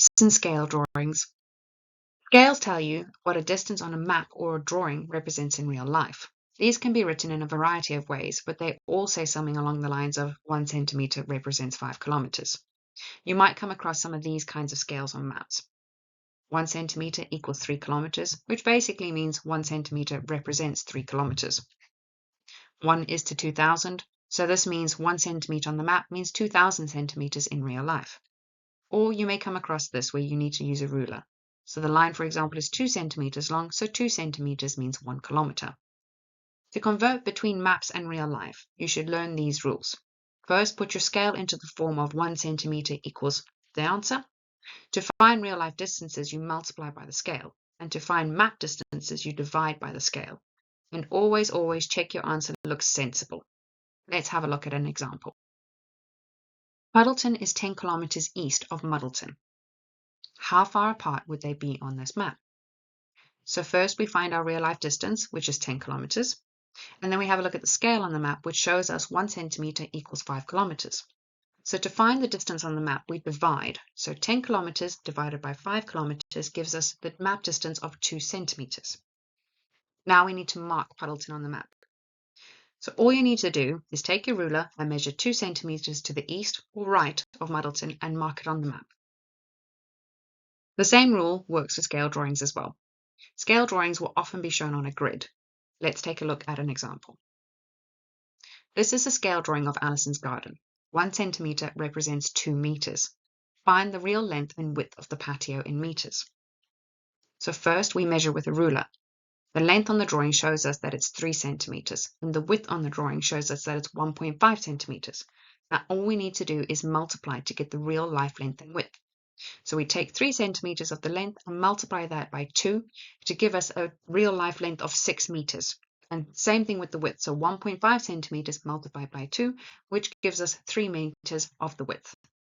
maps and scale drawings. Scales tell you what a distance on a map or a drawing represents in real life. These can be written in a variety of ways, but they all say something along the lines of 1 centimeter represents 5 kilometers. You might come across some of these kinds of scales on maps. 1 centimeter equals 3 kilometers, which basically means 1 centimeter represents 3 kilometers. 1 is to 2,000, so this means 1 centimeter on the map means 2,000 centimeters in real life. Or you may come across this where you need to use a ruler. So the line, for example, is 2 centimeters long, so 2 centimeters means 1 kilometer. To convert between maps and real life, you should learn these rules. First, put your scale into the form of 1 centimeter equals the answer. To find real life distances, you multiply by the scale. And to find map distances, you divide by the scale. And always check your answer looks sensible. Let's have a look at an example. Puddleton is 10 kilometers east of Muddleton. How far apart would they be on this map? So first we find our real life distance, which is 10 kilometers. And then we have a look at the scale on the map, which shows us 1 centimeter equals 5 kilometers. So to find the distance on the map, we divide. So 10 kilometers divided by 5 kilometers gives us the map distance of 2 centimeters. Now we need to mark Puddleton on the map. So all you need to do is take your ruler and measure 2 centimeters to the east or right of Muddleton and mark it on the map. The same rule works for scale drawings as well. Scale drawings will often be shown on a grid. Let's take a look at an example. This is a scale drawing of Alison's garden. 1 centimeter represents 2 meters. Find the real length and width of the patio in meters. So first we measure with a ruler. The length on the drawing shows us that it's 3 centimeters, and the width on the drawing shows us that it's 1.5 centimeters. Now all we need to do is multiply to get the real life length and width. So we take 3 centimeters of the length and multiply that by 2 to give us a real life length of 6 meters. And same thing with the width. So 1.5 centimeters multiplied by 2, which gives us 3 meters of the width.